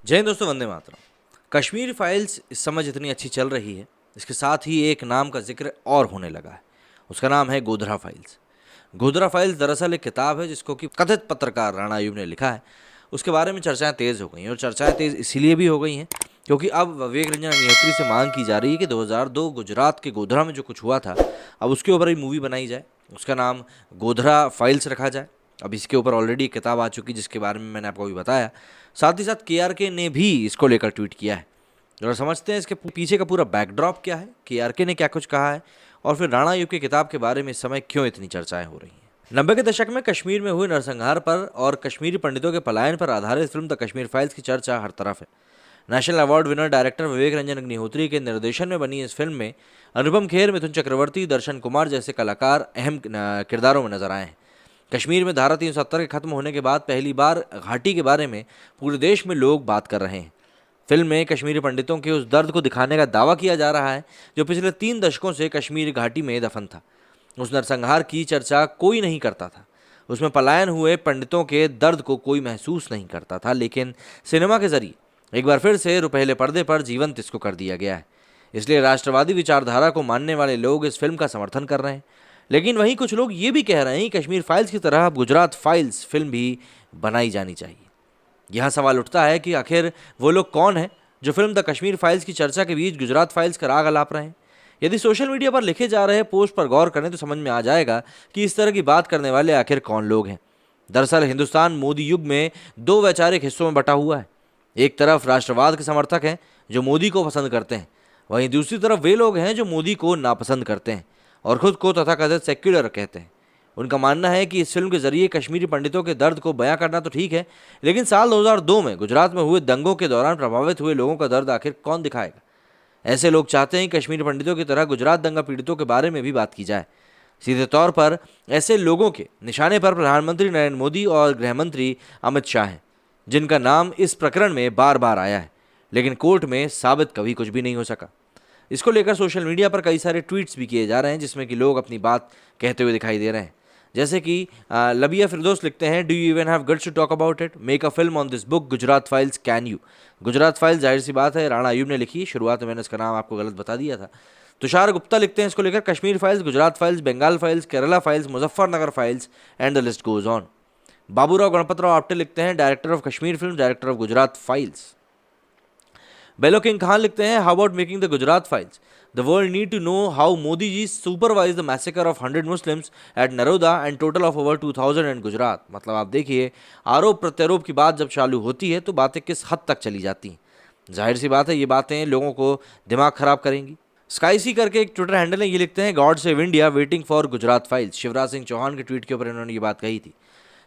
जय हिंद दोस्तों, वंदे मातरम। कश्मीर फाइल्स इस समय जितनी अच्छी चल रही है, इसके साथ ही एक नाम का जिक्र और होने लगा है। उसका नाम है गोधरा फाइल्स। गोधरा फाइल्स दरअसल एक किताब है जिसको कि कथित पत्रकार राणा अयूब ने लिखा है। उसके बारे में चर्चाएं तेज़ हो गई हैं, और चर्चाएं तेज़ इसीलिए भी हो गई हैं क्योंकि अब विवेक रंजन अग्निहोत्री से मांग की जा रही है कि 2002 गुजरात के गोधरा में जो कुछ हुआ था, अब उसके ऊपर ही मूवी बनाई जाए। उसका नाम गोधरा फाइल्स रखा जाए। अब इसके ऊपर ऑलरेडी एक किताब आ चुकी जिसके बारे में मैंने आपको अभी बताया। साथ ही साथ केआरके ने भी इसको लेकर ट्वीट किया है। और समझते हैं इसके पीछे का पूरा बैकड्रॉप क्या है, केआरके ने क्या कुछ कहा है, और फिर राणा अयूब की किताब के बारे में इस समय क्यों इतनी चर्चाएं हो रही हैं। 90 के दशक में कश्मीर में हुए नरसंहार पर और कश्मीरी पंडितों के पलायन पर आधारित फिल्म द कश्मीर फाइल्स की चर्चा हर तरफ है। नेशनल अवार्ड विनर डायरेक्टर विवेक रंजन अग्निहोत्री के निर्देशन में बनी इस फिल्म में अनुपम खेर, मिथुन चक्रवर्ती, दर्शन कुमार जैसे कलाकार अहम किरदारों में नजर आए हैं। कश्मीर में धारा 370 के खत्म होने के बाद पहली बार घाटी के बारे में पूरे देश में लोग बात कर रहे हैं। फिल्म में कश्मीरी पंडितों के उस दर्द को दिखाने का दावा किया जा रहा है जो पिछले 3 दशकों से कश्मीर घाटी में दफन था। उस नरसंहार की चर्चा कोई नहीं करता था, उसमें पलायन हुए पंडितों के दर्द को कोई महसूस नहीं करता था, लेकिन सिनेमा के जरिए एक बार फिर से रुपहले पर्दे पर जीवंत इसको कर दिया गया है। इसलिए राष्ट्रवादी विचारधारा को मानने वाले लोग इस फिल्म का समर्थन कर रहे हैं। लेकिन वहीं कुछ लोग ये भी कह रहे हैं कि कश्मीर फाइल्स की तरह अब गुजरात फाइल्स फिल्म भी बनाई जानी चाहिए। यहाँ सवाल उठता है कि आखिर वो लोग कौन हैं जो फिल्म द कश्मीर फाइल्स की चर्चा के बीच गुजरात फाइल्स का राग अलाप रहे हैं। यदि सोशल मीडिया पर लिखे जा रहे पोस्ट पर गौर करें तो समझ में आ जाएगा कि इस तरह की बात करने वाले आखिर कौन लोग हैं। दरअसल हिंदुस्तान मोदी युग में 2 वैचारिक हिस्सों में बटा हुआ है। एक तरफ राष्ट्रवाद के समर्थक हैं जो मोदी को पसंद करते हैं, वहीं दूसरी तरफ वे लोग हैं जो मोदी को नापसंद करते हैं और खुद को तथाकथित सेक्युलर कहते हैं। उनका मानना है कि इस फिल्म के जरिए कश्मीरी पंडितों के दर्द को बयां करना तो ठीक है, लेकिन साल 2002 में गुजरात में हुए दंगों के दौरान प्रभावित हुए लोगों का दर्द आखिर कौन दिखाएगा। ऐसे लोग चाहते हैं कि कश्मीरी पंडितों की तरह गुजरात दंगा पीड़ितों के बारे में भी बात की जाए। सीधे तौर पर ऐसे लोगों के निशाने पर प्रधानमंत्री नरेंद्र मोदी और गृह मंत्री अमित शाह हैं, जिनका नाम इस प्रकरण में बार बार आया है, लेकिन कोर्ट में साबित कभी कुछ भी नहीं हो सका। इसको लेकर सोशल मीडिया पर कई सारे ट्वीट्स भी किए जा रहे हैं जिसमें कि लोग अपनी बात कहते हुए दिखाई दे रहे हैं। जैसे कि लबिया फिरदौस लिखते हैं, do you even have guts to talk about it, make a film on this book Gujarat files, can you. Gujarat files जाहिर सी बात है राणा अयूब ने लिखी। शुरुआत में मैंने इसका नाम आपको गलत बता दिया था। तुषार गुप्ता लिखते हैं इसको लेकर, Kashmir files, Gujarat files, Bengal files, Kerala files, Muzaffarnagar files and the list goes on. Baburao Ganpatrao Apte लिखते हैं, director of Kashmir film, director of Gujarat files. बेलो किंग खान लिखते हैं, how about making the Gujarat files, the world need to know how Modi ji supervise the massacre of 100 Muslims at Naroda and total of over 2000 and Gujarat. मतलब आप देखिए, आरोप प्रत्यारोप की बात जब चालू होती है तो बातें किस हद तक चली जाती हैं। जाहिर सी बात है ये बातें लोगों को दिमाग खराब करेंगी। स्काईसी करके एक ट्विटर हैंडल है, ये लिखते हैं, God save India waiting for Gujarat files. Shivraj Singh Chouhan के ट्वीट के ऊपर इन्होंने ये बात कही थी।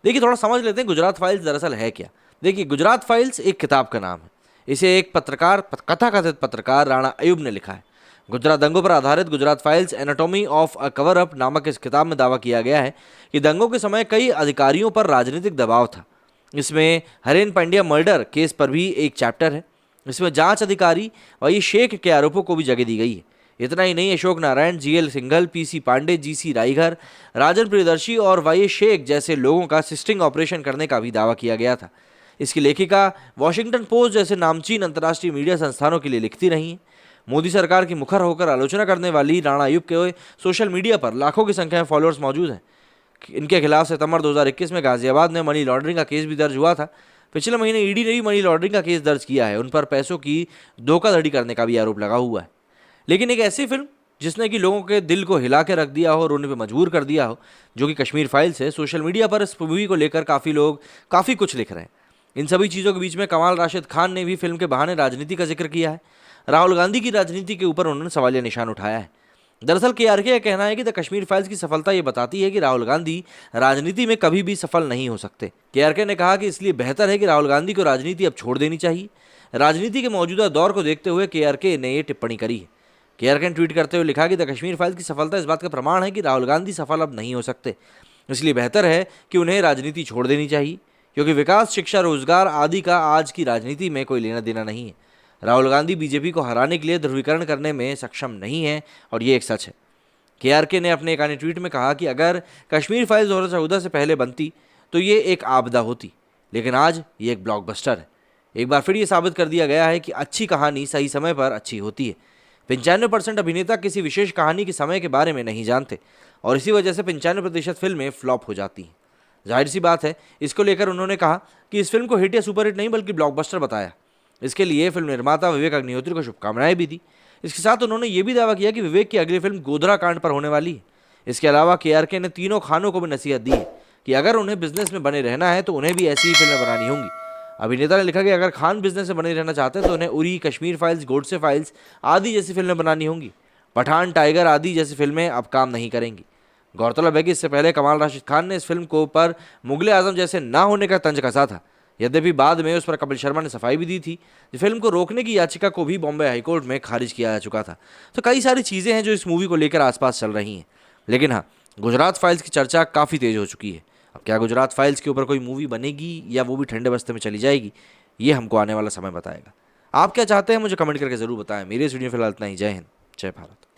देखिए, थोड़ा समझ लेते हैं गुजरात फाइल्स दरअसल है क्या। देखिए, गुजरात फाइल्स एक किताब का नाम है। इसे एक कथाकथित पत्रकार राणा अयूब ने लिखा है। गुजरात दंगों पर आधारित Gujarat files anatomy of a cover up नामक इस किताब में दावा किया गया है कि दंगों के समय कई अधिकारियों पर राजनीतिक दबाव था। इसमें हरेन पांड्या मर्डर केस पर भी एक चैप्टर है। इसमें जांच अधिकारी वही शेख के आरोपों को भी जगह दी गई है। इतना ही नहीं, Ashok Narayan, GL Singhal, PC Pandey, GC राइघर, राजन प्रियदर्शी और वाई शेख जैसे लोगों का सिस्टिंग ऑपरेशन करने का भी दावा किया गया था। इसकी लेखिका वॉशिंगटन पोस्ट जैसे नामचीन अंतर्राष्ट्रीय मीडिया संस्थानों के लिए लिखती रही हैं। मोदी सरकार की मुखर होकर आलोचना करने वाली राणा अयूब के सोशल मीडिया पर लाखों की संख्या में फॉलोअर्स मौजूद हैं। इनके खिलाफ सितंबर 2021 में गाजियाबाद में मनी लॉन्ड्रिंग का केस भी दर्ज हुआ था। पिछले महीने ईडी ने भी मनी लॉन्ड्रिंग का केस दर्ज किया है। उन पर पैसों की धोखाधड़ी करने का भी आरोप लगा हुआ है। लेकिन एक ऐसी फिल्म जिसने कि लोगों के दिल को हिला के रख दिया हो, रोने पे मजबूर कर दिया हो, जो कि कश्मीर फाइल्स है, सोशल मीडिया पर इस मूवी को लेकर काफ़ी लोग काफ़ी कुछ लिख रहे हैं। इन सभी चीज़ों के बीच में कमाल राशिद खान ने भी फिल्म के बहाने राजनीति का जिक्र किया है। राहुल गांधी की राजनीति के ऊपर उन्होंने सवालिया निशान उठाया है। दरअसल केआरके का कहना है कि द कश्मीर फाइल्स की सफलता ये बताती है कि राहुल गांधी राजनीति में कभी भी सफल नहीं हो सकते। केआरके ने कहा कि इसलिए बेहतर है कि राहुल गांधी को राजनीति अब छोड़ देनी चाहिए। राजनीति के मौजूदा दौर को देखते हुए केआरके ने ये टिप्पणी करी है। केआरके ने ट्वीट करते हुए लिखा कि द कश्मीर फाइल्स की सफलता इस बात का प्रमाण है कि राहुल गांधी सफल अब नहीं हो सकते। इसलिए बेहतर है कि उन्हें राजनीति छोड़ देनी चाहिए, क्योंकि विकास, शिक्षा, रोजगार आदि का आज की राजनीति में कोई लेना देना नहीं है। राहुल गांधी बीजेपी को हराने के लिए ध्रुवीकरण करने में सक्षम नहीं है, और ये एक सच है। केआरके ने अपने एक अन्य ट्वीट में कहा कि अगर कश्मीर फाइल्स 2014 से पहले बनती तो ये एक आपदा होती, लेकिन आज ये एक ब्लॉकबस्टर है। एक बार फिर ये साबित कर दिया गया है कि अच्छी कहानी सही समय पर अच्छी होती है। 95% अभिनेता किसी विशेष कहानी के समय के बारे में नहीं जानते और इसी वजह से 95% फिल्में फ्लॉप हो जाती हैं। जाहिर सी बात है, इसको लेकर उन्होंने कहा कि इस फिल्म को हिट या सुपरहिट नहीं बल्कि ब्लॉकबस्टर बताया। इसके लिए फिल्म निर्माता विवेक अग्निहोत्री को शुभकामनाएं भी दी। इसके साथ उन्होंने ये भी दावा किया कि विवेक की अगली फिल्म गोधरा कांड पर होने वाली है। इसके अलावा KRK ने तीनों खानों को भी नसीहत दी है कि अगर उन्हें बिजनेस में बने रहना है तो उन्हें भी ऐसी ही फिल्में बनानी होंगी। अभिनेता ने लिखा कि अगर खान बिजनेस में बने रहना चाहते हैं तो उन्हें उरी, कश्मीर फाइल्स, गोडसे फाइल्स आदि जैसी फिल्में बनानी होंगी। पठान, टाइगर आदि जैसी फिल्में अब काम नहीं करेंगी। गौरतलब है कि इससे पहले कमाल राशिद खान ने इस फिल्म को पर मुगले आजम जैसे ना होने का तंज कसा था। यद्यपि बाद में उस पर कपिल शर्मा ने सफाई भी दी थी। फिल्म को रोकने की याचिका को भी बॉम्बे हाईकोर्ट में खारिज किया जा चुका था। तो कई सारी चीज़ें हैं जो इस मूवी को लेकर आसपास चल रही हैं। लेकिन हाँ, गुजरात फाइल्स की चर्चा काफ़ी तेज हो चुकी है। अब क्या गुजरात फाइल्स के ऊपर कोई मूवी बनेगी या वो भी ठंडे बस्ते में चली जाएगी, ये हमको आने वाला समय बताएगा। आप क्या चाहते हैं मुझे कमेंट करके ज़रूर बताएं। मेरे इस वीडियो में फिलहाल इतना ही। जय हिंद, जय भारत।